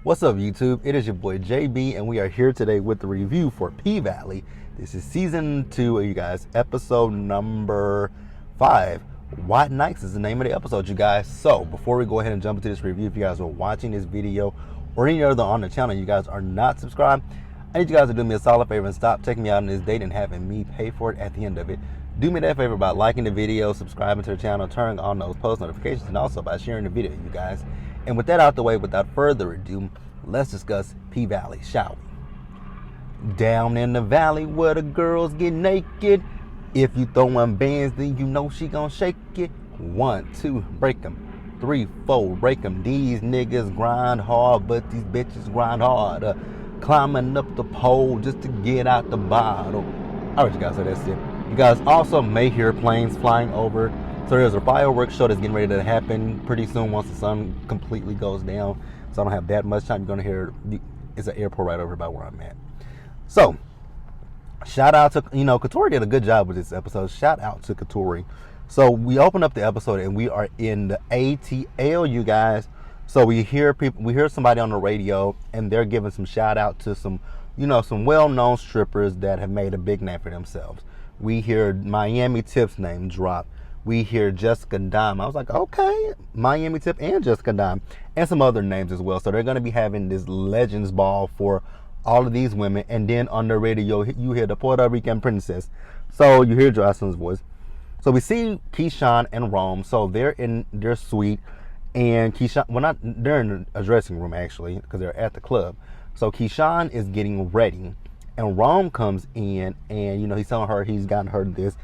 What's up, YouTube? It is your boy JB, and we are here today with the review for P-Valley. This is season 2, you guys, episode number 5. White Nights is the name of the episode, you guys. So, before we go ahead and jump into this review, if you guys are watching this video or any other on the channel, you guys are not subscribed, I need you guys to do me a solid favor and stop taking me out on this date and having me pay for it at the end of it. Do me that favor by liking the video, subscribing to the channel, turning on those post notifications, and also by sharing the video, you guys. And with that out the way, without further ado, let's discuss P-Valley, shall we? Down in the valley where the girls get naked. If you throwing bands, then you know she gon' shake it. 1, 2, break 'em. 3, 4, break 'em. These niggas grind hard, but these bitches grind harder. Climbing up the pole just to get out the bottle. Alright, you guys, so that's it. You guys also may hear planes flying over. So there's a fireworks show that's getting ready to happen pretty soon once the sun completely goes down. So I don't have that much time. You're going to hear, it's an airport right over by where I'm at. So, shout out to, Katori did a good job with this episode. Shout out to Katori. So we open up the episode and we are in the ATL, you guys. So we hear somebody on the radio and they're giving some shout out to some, some well-known strippers that have made a big name for themselves. We hear Miami Tip's name drop. We hear Jessica Dime. I was like, okay, Miami Tip and Jessica Dime, and some other names as well. So they're going to be having this Legends Ball for all of these women. And then on the radio, you hear the Puerto Rican princess. So you hear Jocelyn's voice. So we see Keyshawn and Rome. So they're in their suite. And Keyshawn, they're in a dressing room actually, because they're at the club. So Keyshawn is getting ready. And Rome comes in and, he's telling her he's gotten her this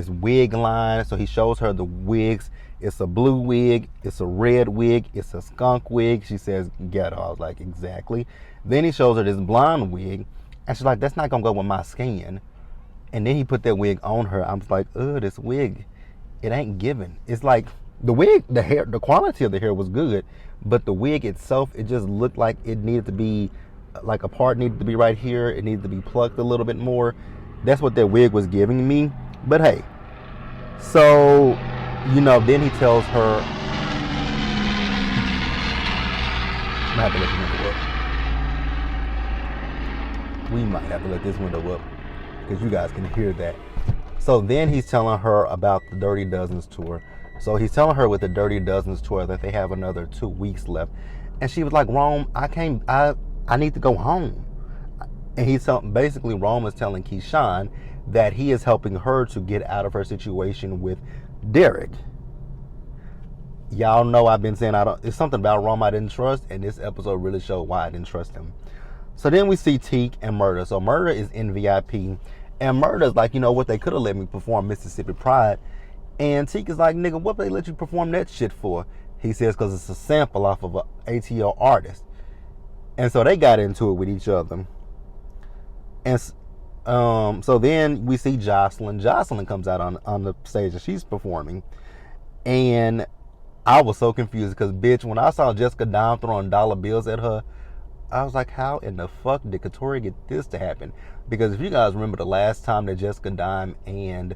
wig line. So he shows her the wigs. It's a blue wig, it's a red wig, it's a skunk wig. She says ghetto. I was like, exactly. Then he shows her this blonde wig and she's like, that's not gonna go with my skin. And then he put that wig on her. I was like, this wig, it ain't giving. It's like the wig, the hair, the quality of the hair was good, but the wig itself, it just looked like it needed to be, like a part needed to be right here. It needed to be plucked a little bit more. That's what that wig was giving me. But hey, so, then he tells her, I'm gonna have to let the window up. We might have to let this window up because you guys can hear that. So then he's telling her about the Dirty Dozens tour. So he's telling her with the Dirty Dozens tour that they have another 2 weeks left. And she was like, Rome, I need to go home. And basically Rome is telling Keyshawn that he is helping her to get out of her situation with Derek. Y'all know I've been saying it's something about Rome I didn't trust, and this episode really showed why I didn't trust him. So then we see Teak and Murder. So Murder is in VIP, and Murder's like, what, they could have let me perform Mississippi Pride. And Teak is like, nigga, what they let you perform that shit for? He says, because it's a sample off of an ATL artist. And so they got into it with each other. And so then we see Jocelyn. Jocelyn comes out on the stage and she's performing. And I was so confused because, bitch, when I saw Jessica Dime throwing dollar bills at her, I was like, how in the fuck did Katori get this to happen? Because if you guys remember the last time that Jessica Dime and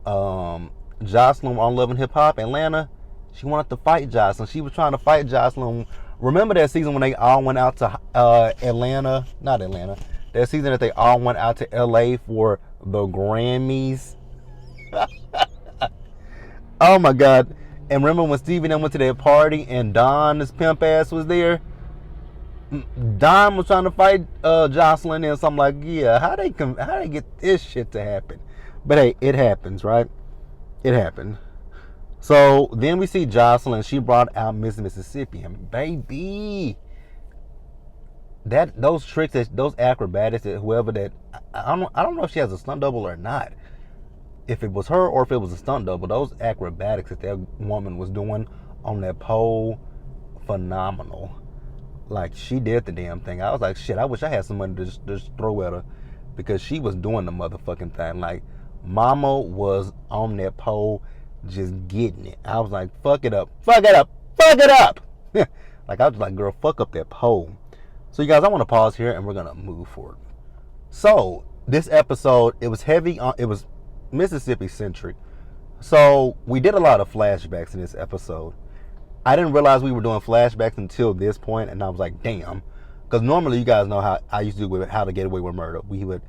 Jocelyn were on Love and Hip Hop Atlanta, she wanted to fight Jocelyn. She was trying to fight Jocelyn. Remember that season when they all went out to that season that they all went out to LA for the Grammys? Oh my God. And remember when Stevie and them went to that party and Don, his pimp ass, was there? Don was trying to fight Jocelyn, and so I'm like, yeah, how they get this shit to happen? But hey, it happens, right? It happened. So then we see Jocelyn. She brought out Miss Mississippi, and baby, those tricks, those acrobatics, that whoever that, I don't know if she has a stunt double or not. If it was her or if it was a stunt double, those acrobatics that woman was doing on that pole, phenomenal. Like, she did the damn thing. I was like, shit, I wish I had somebody to just throw at her, because she was doing the motherfucking thing. Like, Mama was on that pole just getting it. I was like, fuck it up, fuck it up, fuck it up. Like, I was like, girl, fuck up that pole. So you guys, I want to pause here and we're gonna move forward. So this episode, it was heavy on, it was Mississippi centric. So we did a lot of flashbacks in this episode. I didn't realize we were doing flashbacks until this point, and I was like, damn. Because normally you guys know how I used to do with How to Get Away with Murder. We would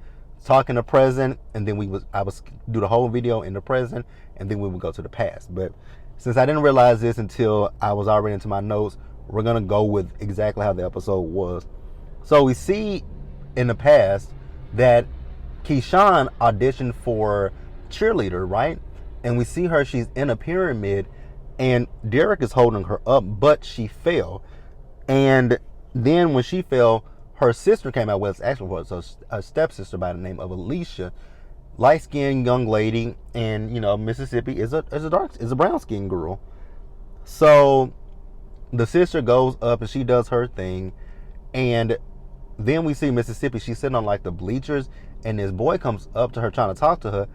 talk in the present, and then I would do the whole video in the present, and then we would go to the past. But since I didn't realize this until I was already into my notes, we're gonna go with exactly how the episode was. So we see in the past that Keyshawn auditioned for cheerleader, right? And we see her, she's in a pyramid, and Derek is holding her up, but she fell. And then when she fell, her sister came out. Well, it's actually a stepsister by the name of Alicia, light-skinned young lady, and Mississippi is a brown-skinned girl. So the sister goes up and she does her thing, and then we see Mississippi. She's sitting on like the bleachers, and this boy comes up to her trying to talk to her,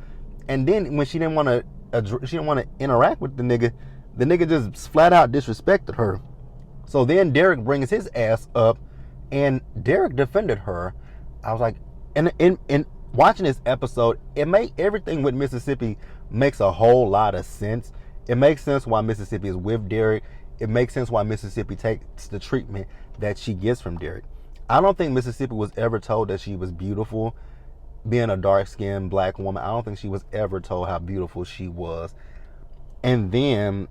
and then when she didn't want to interact with the nigga just flat out disrespected her. So then Derek brings his ass up, and Derek defended her. I was like, and in watching this episode, everything with Mississippi makes a whole lot of sense. It makes sense why Mississippi is with Derek. It makes sense why Mississippi takes the treatment that she gets from Derek. I don't think Mississippi was ever told that she was beautiful. Being a dark-skinned black woman, I don't think she was ever told how beautiful she was. And then,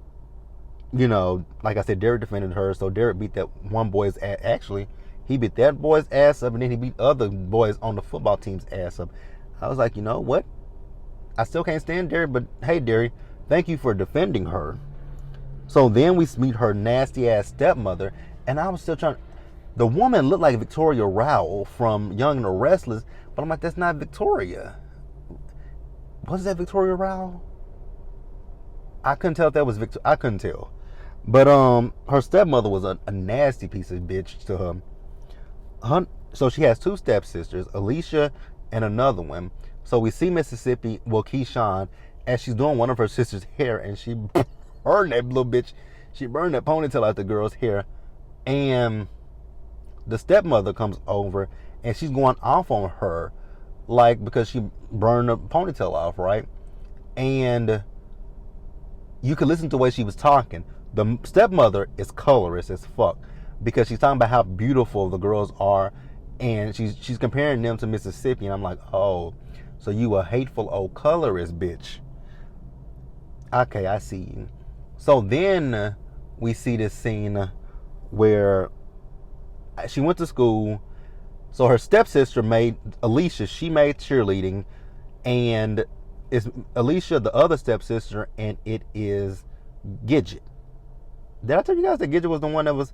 like I said, Derek defended her, so Derek beat that one boy's ass. Actually, he beat that boy's ass up, and then he beat other boys on the football team's ass up. I was like, you know what? I still can't stand Derek, but hey, Derek, thank you for defending her. So then we meet her nasty-ass stepmother, and I was still trying. The woman looked like Victoria Rowell from Young and the Restless, but I'm like, that's not Victoria. Was that Victoria Rowell? I couldn't tell if that was Victoria. I couldn't tell. But her stepmother was a nasty piece of bitch to her. So she has two stepsisters, Alicia and another one. So we see Mississippi, Keyshawn, as she's doing one of her sister's hair, and she burned that little bitch. She burned that ponytail out the girl's hair. And the stepmother comes over, and she's going off on her, like, because she burned the ponytail off, right? And you could listen to the way she was talking. The stepmother is colorist as fuck, because she's talking about how beautiful the girls are, and she's comparing them to Mississippi, and I'm like, oh, so you a hateful old colorist bitch. Okay, I see you. So then we see this scene where she went to school. So her stepsister made Alicia, she made cheerleading, and it's Alicia, the other stepsister, and it is Gidget. Did I tell you guys that Gidget was the one that was,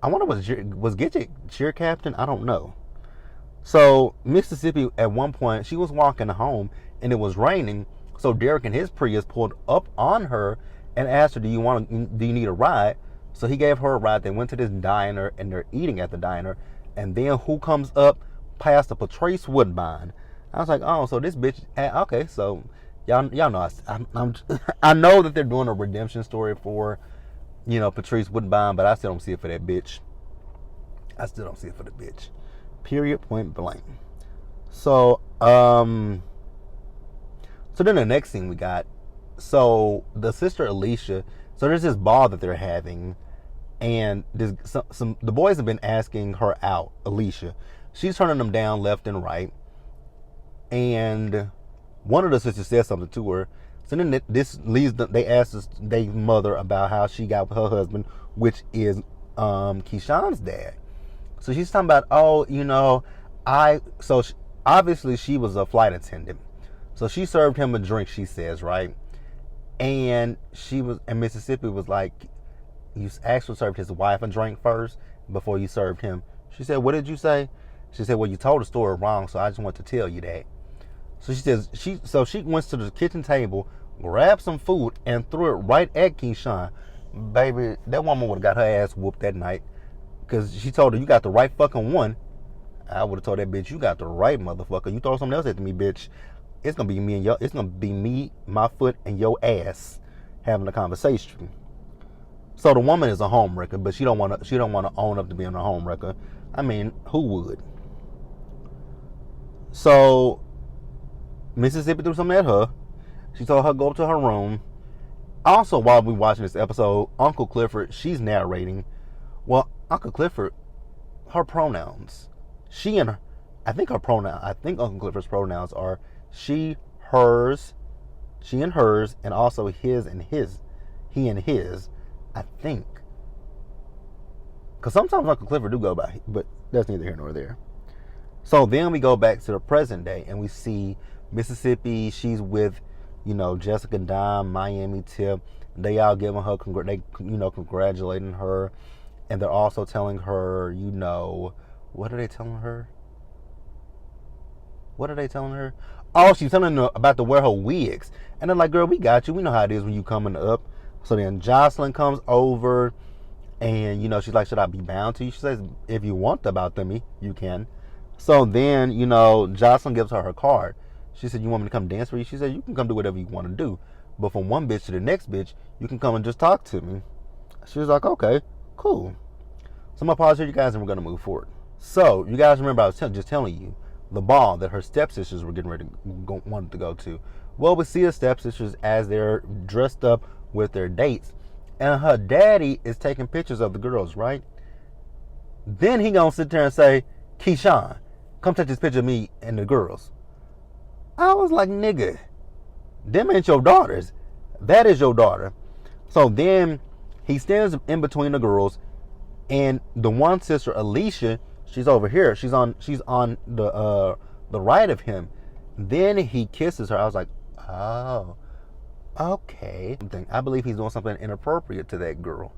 I wonder, was Gidget cheer captain? I don't know. So Mississippi, at one point, she was walking home, and it was raining, so Derek and his Prius pulled up on her and asked her, do you need a ride? So he gave her a ride. They went to this diner, and they're eating at the diner. And then who comes up? Pastor Patrice Woodbine. I was like, oh, so this bitch. Okay, so y'all know I know that they're doing a redemption story for, Patrice Woodbine, but I still don't see it for that bitch. I still don't see it for the bitch. Period. Point blank. So then the next thing we got. So the sister Alicia. So there's this ball that they're having. And the boys have been asking her out, Alicia. She's turning them down left and right. And one of the sisters says something to her. So then this leads them, they ask their mother about how she got with her husband, which is Keyshawn's dad. So she's talking about, obviously she was a flight attendant. So she served him a drink, she says, right? And Mississippi was like, you actually served his wife a drink first before you served him. She said, what did you say? She said, well, you told the story wrong, so I just want to tell you that. So she says, she went to the kitchen table, grabbed some food, and threw it right at Keyshawn. Baby, that woman would have got her ass whooped that night, because she told her, you got the right fucking one. I would have told that bitch, you got the right motherfucker. You throw something else at me, bitch. It's gonna be me, my foot, and your ass having a conversation. So the woman is a homewrecker, but she don't want to own up to being a homewrecker. I mean, who would? So Mississippi threw something at her. She told her to go to her room, Also, while we watching this episode, Uncle Clifford, she's narrating. Well, Uncle Clifford, her pronouns. She and her, I think Uncle Clifford's pronouns are she, hers, she and hers, and also his and his. He and his, I think. Because sometimes Uncle Clifford do go by, but that's neither here nor there. So then we go back to the present day, and we see Mississippi. She's with, Jessica Dime, Miami Tip. They all giving her, congratulating her. And they're also telling her, what are they telling her? What are they telling her? Oh, she's telling her about to wear her wigs. And they're like, girl, we got you. We know how it is when you coming up. So then Jocelyn comes over and, she's like, should I be bound to you? She says, if you to about me, you can. So then, Jocelyn gives her card. She said, you want me to come dance for you? She said, you can come do whatever you want to do. But from one bitch to the next bitch, you can come and just talk to me. She was like, okay, cool. So I'm going to pause here, you guys, and we're going to move forward. So, you guys remember I was just telling you the ball that her stepsisters were getting ready to wanted to go to. Well, we see her stepsisters as they're dressed up with their dates. And her daddy is taking pictures of the girls, right? Then he going to sit there and say, Keyshawn, come take this picture of me and the girls. I was like, nigga, them ain't your daughters. That is your daughter. So then he stands in between the girls, and the one sister, Alicia, she's over here. She's on the right of him. Then he kisses her. I was like, oh, okay. I believe he's doing something inappropriate to that girl.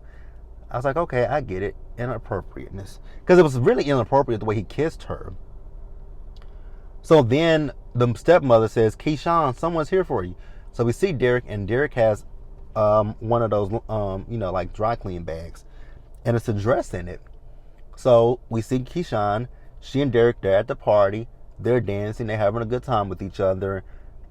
I was like, okay, I get it. Inappropriateness. Because it was really inappropriate the way he kissed her. So then the stepmother says, Keyshawn, someone's here for you. So we see Derek, and Derek has one of those, like dry clean bags. And it's a dress in it. So we see Keyshawn, she and Derek, they're at the party. They're dancing. They're having a good time with each other.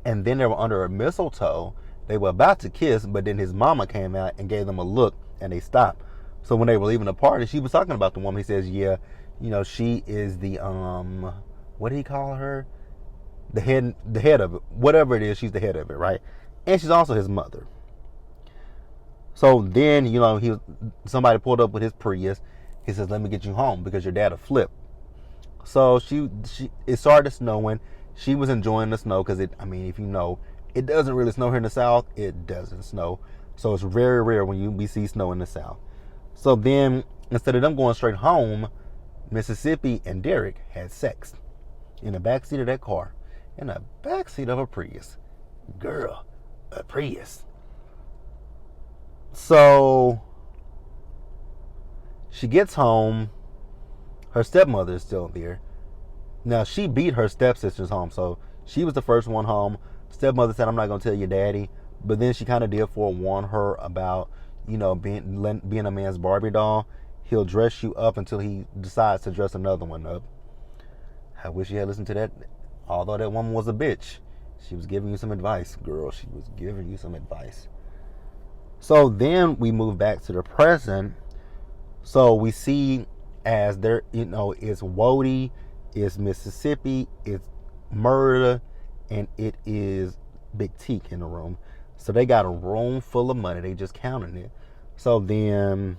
And then they were under a mistletoe. They were about to kiss, but then his mama came out and gave them a look, and they stopped. So when they were leaving the party, she was talking about the woman. He says, yeah, she is the, what did he call her? The head of it. Whatever it is, she's the head of it, right? And she's also his mother. So then, somebody pulled up with his Prius. He says, let me get you home because your dad will flip. So it started snowing. She was enjoying the snow because if you know, it doesn't really snow here in the South. It doesn't snow. So it's very rare when we see snow in the South. So then, instead of them going straight home, Mississippi and Derek had sex in the backseat of that car. In the backseat of a Prius. Girl, a Prius. So she gets home. Her stepmother is still there. Now, she beat her stepsisters home. So she was the first one home. Stepmother said, I'm not going to tell your daddy. But then she kind of did forewarn her about, being a man's Barbie doll. He'll dress you up until he decides to dress another one up. I wish you had listened to that. Although that woman was a bitch. She was giving you some advice, girl. She was giving you some advice. So then we move back to the present. So we see as there, it's Wody, it's Mississippi, it's Murder, and it is Big Teak in the room. So they got a room full of money. They just counting it. So then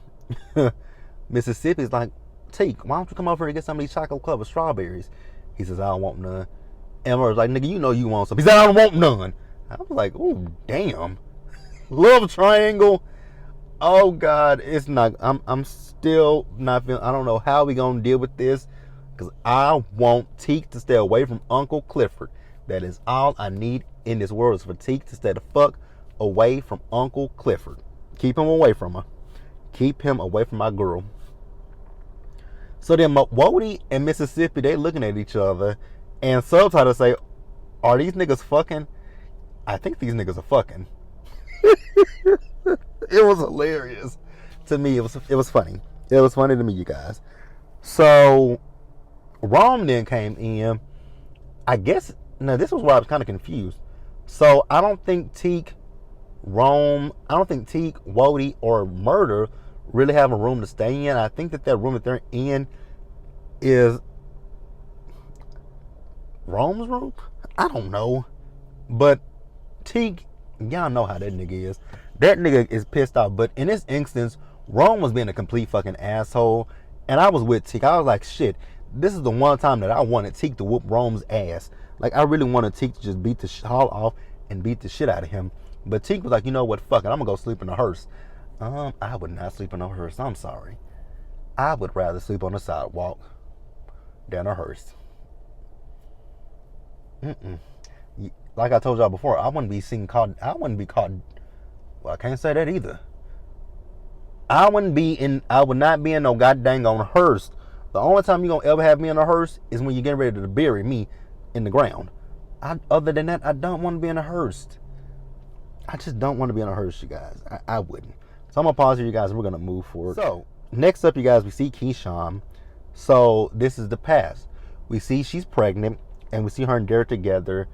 Mississippi's like, Teak, why don't you come over here and get some of these chocolate covered strawberries? He says, I don't want none. And Murder's like, nigga, you want some. He said, I don't want none. I was like, oh, damn. Love triangle. Oh God, it's not. I'm still not feeling. I don't know how we gonna deal with this, because I want Teak to stay away from Uncle Clifford. That is all I need in this world, is for Teak to stay the fuck away from Uncle Clifford. Keep him away from her. Keep him away from my girl. So then Wody and Mississippi, they looking at each other, and subtitles say, "Are these niggas fucking?" I think these niggas are fucking. It was hilarious to me. It was funny. It was funny to me, you guys. So Rome then came in. I guess now this was where I was kind of confused. So I don't think Teak, Wody, or Murder really have a room to stay in. I think that room that they're in is Rome's room. I don't know, but Teak, y'all know how that nigga is. That nigga is pissed off. But in this instance, Rome was being a complete fucking asshole. And I was with Teak. I was like, shit, this is the one time that I wanted Teak to whoop Rome's ass. Like, I really wanted Teak to just beat the haul off and beat the shit out of him. But Teak was like, you know what, fuck it, I'm gonna go sleep in a hearse. I would not sleep in a hearse. I'm sorry. I would rather sleep on the sidewalk than a hearse. Like I told y'all before, I wouldn't be caught. Well, I can't say that either. I would not be in no goddamn on hearse. The only time you gonna ever have me in a hearse is when you're getting ready to bury me in the ground. Other than that, I don't want to be in a hearse. I just don't want to be in a hearse, you guys. I wouldn't. So I'm gonna pause here, you guys, and we're gonna move forward. So next up, you guys, we see Keyshawn. So this is the past. We see she's pregnant, and we see her and Derek together.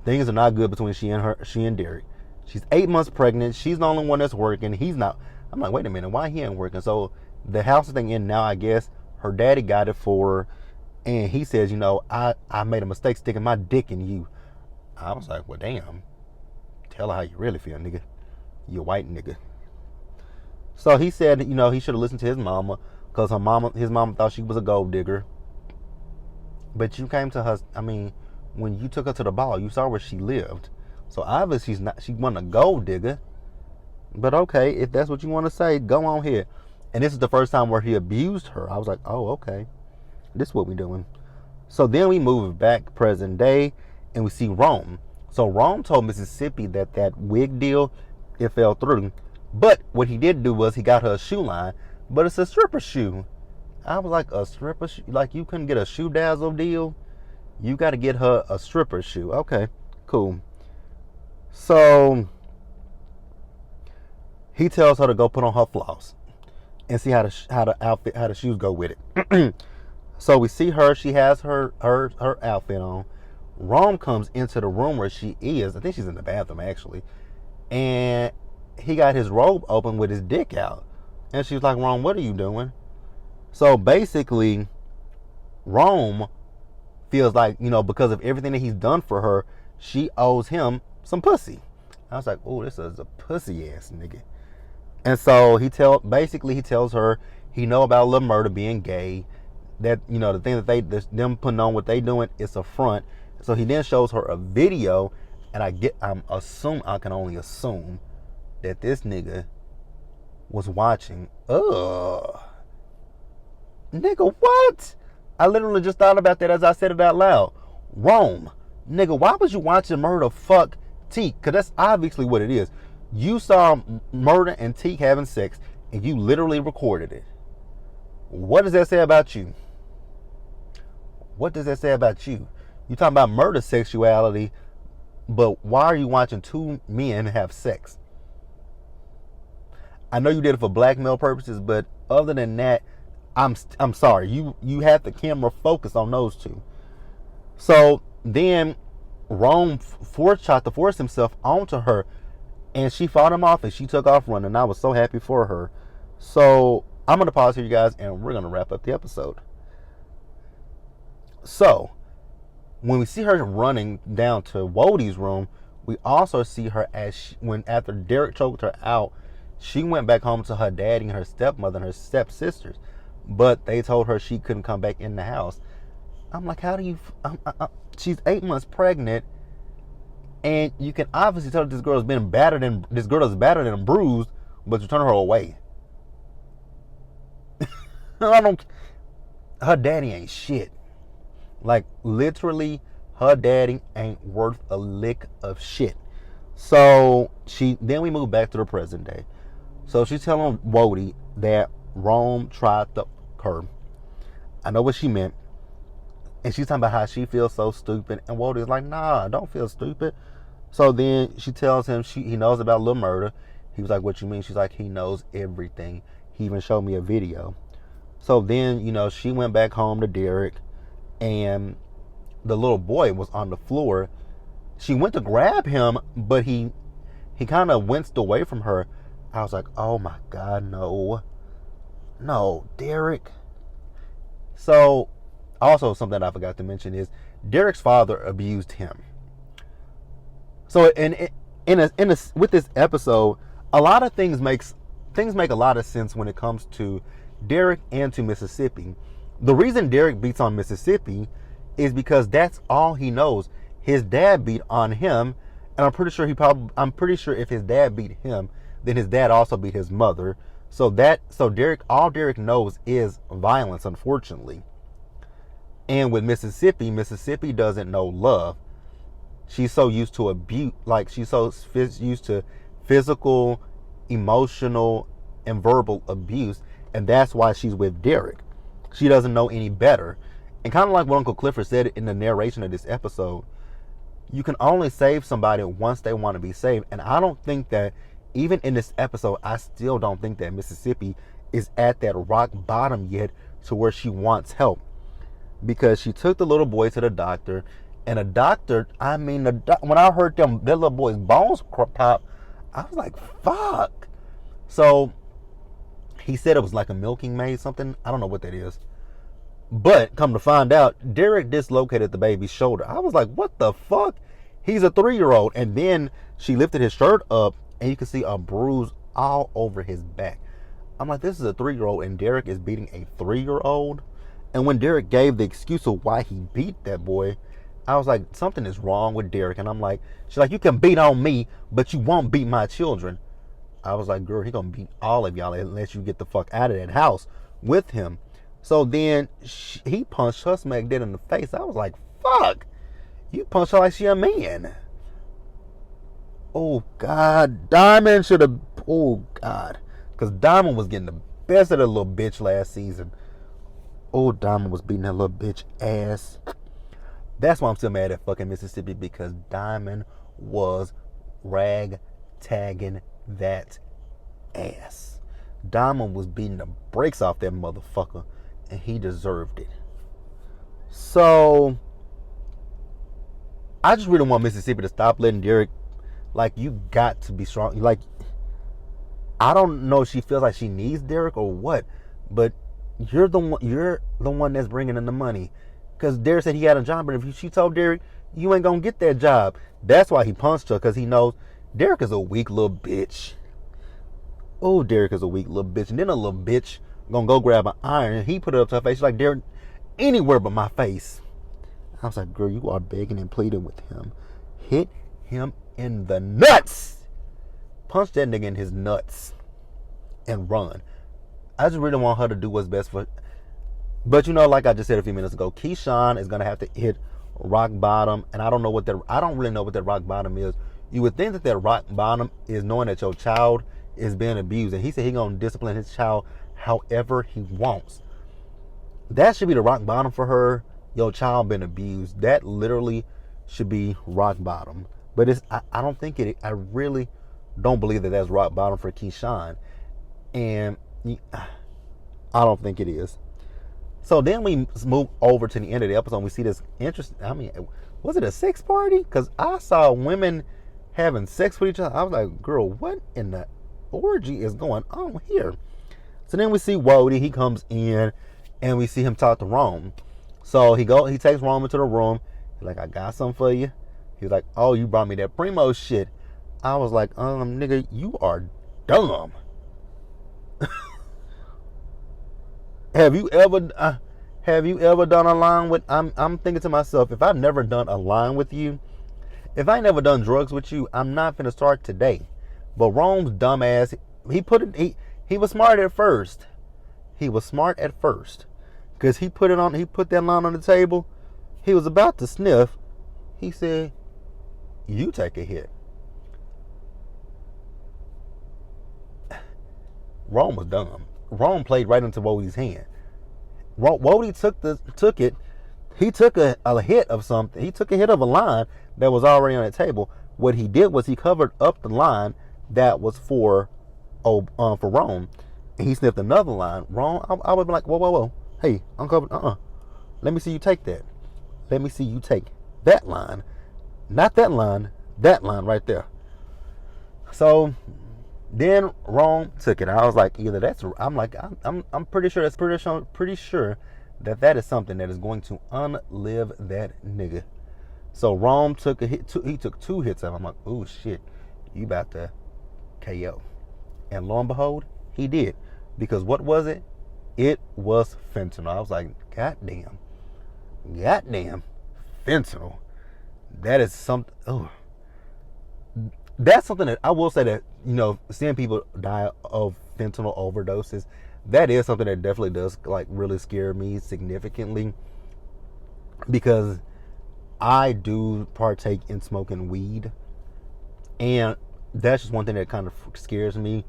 Things are not good between she and Derek. She's 8 months pregnant. She's the only one that's working. He's not. I'm like, wait a minute, why he ain't working? So the house thing in now, I guess her daddy got it for her, and he says, you know, I made a mistake sticking my dick in you. I was like, well, damn. Tell her how you really feel, nigga. You a white nigga. So he said, you know, he should have listened to his mama, because his mama thought she was a gold digger. But you came to her, I mean, when you took her to the ball, you saw where she lived. So obviously she wasn't a gold digger. But okay, if that's what you want to say, go on here. And this is the first time where he abused her. I was like, oh, okay. This is what we're doing. So then we move back present day, and we see Rome. So Rome told Mississippi that wig deal, it fell through. But what he did do was he got her a shoe line, but it's a stripper shoe. I was like, a stripper shoe? Like, you couldn't get a shoe dazzle deal? You got to get her a stripper shoe. Okay, cool. So he tells her to go put on her floss and see how the shoes go with it. So we see her. She has her outfit on. Rome comes into the room where she is. I think she's in the bathroom, actually. And he got his robe open with his dick out. And she's like, Rome, what are you doing? So basically, Rome feels like, you know, because of everything that he's done for her, she owes him some pussy. I was like, oh, this is a pussy ass nigga. And so he tells her he know about Lil Murda being gay, that, you know, the thing that them putting on what they doing is a front. So he then shows her a video, and I can only assume that this nigga was watching. Ugh. Nigga, what? I literally just thought about that as I said it out loud. Rome. Nigga, why was you watching Murda fuck Teak? Because that's obviously what it is. You saw Murda and Teak having sex, and you literally recorded it. What does that say about you? What does that say about you? You talking about Murda sexuality, but why are you watching two men have sex? I know you did it for blackmail purposes, but other than that, I'm sorry. You had the camera focused on those two. So then Rome tried to force himself onto her, and she fought him off, and she took off running. I was so happy for her. So I'm going to pause here, you guys, and we're going to wrap up the episode. So when we see her running down to Wodie's room, we also see her after Derek choked her out, she went back home to her daddy and her stepmother and her stepsisters. But they told her she couldn't come back in the house. I'm like, how do you... she's 8 months pregnant, and you can obviously tell that this girl is battered and bruised, but you turn her away. Her daddy ain't shit. Like, literally, her daddy ain't worth a lick of shit. So then we move back to the present day. So she's telling Wodie that Rome tried to her. I know what she meant. And she's talking about how she feels so stupid. And Wodie's like, nah, don't feel stupid. So then she tells him he knows about Lil Murda. He was like, what you mean? She's like, he knows everything. He even showed me a video. So then, you know, she went back home to Derek. And the little boy was on the floor. She went to grab him, but he kind of winced away from her. I was like, oh my God, no. No, Derek. So, also something I forgot to mention is Derek's father abused him. So, with this episode, A lot of things make a lot of sense when it comes to Derek and to Mississippi. The reason Derek beats on Mississippi is because that's all he knows. His dad beat on him, and I'm pretty sure if his dad beat him, then his dad also beat his mother. So Derek, all Derek knows is violence, unfortunately. And with Mississippi, Mississippi doesn't know love. She's so used to abuse, like she's so used to physical, emotional, and verbal abuse, and that's why she's with Derek. She doesn't know any better. And kind of like what Uncle Clifford said in the narration of this episode, you can only save somebody once they want to be saved. And I don't think that, even in this episode, I still don't think that Mississippi is at that rock bottom yet to where she wants help. Because she took the little boy to the doctor, and the doctor, when I heard that little boy's bones pop, I was like, fuck. So he said it was like a milking maid, something. I don't know what that is. But come to find out, Derek dislocated the baby's shoulder. I was like, what the fuck? He's a 3-year-old. And then she lifted his shirt up, and you can see a bruise all over his back. I'm like, this is a 3-year-old, and Derek is beating a 3-year-old. And when Derek gave the excuse of why he beat that boy, I was like, something is wrong with Derek. And I'm like, she's like, you can beat on me, but you won't beat my children. I was like, girl, he gonna beat all of y'all unless you get the fuck out of that house with him. So then he punched her smack dead in the face. I was like, fuck, you punched her like she a man. Oh God, Diamond should have, oh God. Because Diamond was getting the best of the little bitch last season. Oh, Diamond was beating that little bitch ass. That's why I'm still mad at fucking Mississippi, because Diamond was rag-tagging that ass. Diamond was beating the brakes off that motherfucker, and he deserved it. So, I just really want Mississippi to stop letting Derek, like, you got to be strong. Like, I don't know if she feels like she needs Derek or what, but you're the one that's bringing in the money. Because Derek said he had a job, but if she told Derek, you ain't gonna get that job. That's why he punched her, because he knows Derek is a weak little bitch. Oh, Derek is a weak little bitch. And then a little bitch gonna go grab an iron, and he put it up to her face. She's like, Derek, anywhere but my face. I was like, girl, you are begging and pleading with him. Hit him in the nuts. Punch that nigga in his nuts. And run. I just really want her to do what's best for. But like I just said a few minutes ago, Keyshawn is gonna have to hit rock bottom, and I don't really know what that rock bottom is. You would think that rock bottom is knowing that your child is being abused, and he said he's gonna discipline his child however he wants. That should be the rock bottom for her. Your child been abused. That literally should be rock bottom. But I don't think it. I really don't believe that that's rock bottom for Keyshawn, and I don't think it is. So then we move over to the end of the episode, and we see this interesting, was it a sex party? Because I saw women having sex with each other. I was like, girl, what in the orgy is going on here? So then we see Wody. He comes in, and we see him talk to Rome. So he takes Rome into the room. He's like, I got something for you. He's like, oh, you brought me that Primo shit. I was like, nigga, you are dumb. Have you ever done a line with? I'm thinking to myself, if I've never done a line with you, if I ain't never done drugs with you, I'm not finna start today. But Rome's dumbass, he was smart at first. He was smart at first, cause he put that line on the table. He was about to sniff. He said, "You take a hit." Rome was dumb. Rome played right into Wody's hand. Wody took it. He took a hit of something. He took a hit of a line that was already on the table. What he did was he covered up the line that was for Rome, and he sniffed another line. Rome, I would be like, whoa, hey, uncovered. Let me see you take that. Let me see you take that line, not that line. That line right there. So then Rome took it. I was like, either that's. I'm pretty sure that is something that is going to unlive that nigga. So Rome took a hit. He took 2 hits of him. I'm like, oh shit, you about to KO. And lo and behold, he did. Because what was it? It was fentanyl. I was like, goddamn, fentanyl. That is something. Oh, that's something that I will say that, seeing people die of fentanyl overdoses, that is something that definitely does like really scare me significantly, because I do partake in smoking weed, and that's just one thing that kind of scares me.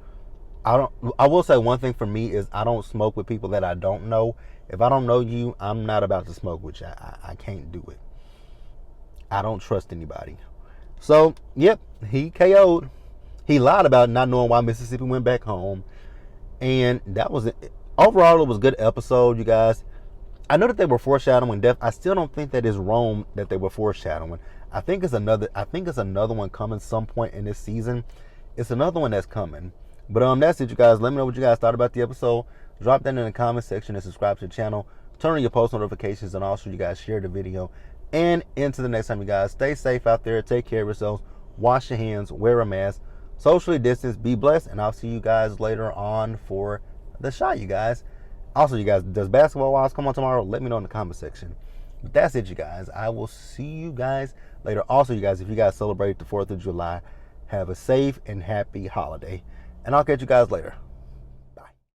I will say one thing for me is I don't smoke with people that I don't know. If I don't know you, I'm not about to smoke with you. I can't do it. I don't trust anybody. So, yep, he KO'd. He lied about not knowing why Mississippi went back home. And that was it. Overall, it was a good episode, you guys. I know that they were foreshadowing death. I still don't think that is Rome that they were foreshadowing. I think it's another one coming some point in this season. It's another one that's coming. But that's it, you guys. Let me know what you guys thought about the episode. Drop that in the comment section and subscribe to the channel. Turn on your post notifications, and also you guys share the video. And until the next time, you guys, stay safe out there. Take care of yourselves. Wash your hands. Wear a mask. Socially distance. Be blessed. And I'll see you guys later on for the shot, you guys. Also, you guys, does Basketball Wives come on tomorrow? Let me know in the comment section. But that's it, you guys. I will see you guys later. Also, you guys, if you guys celebrate the 4th of July, have a safe and happy holiday. And I'll catch you guys later.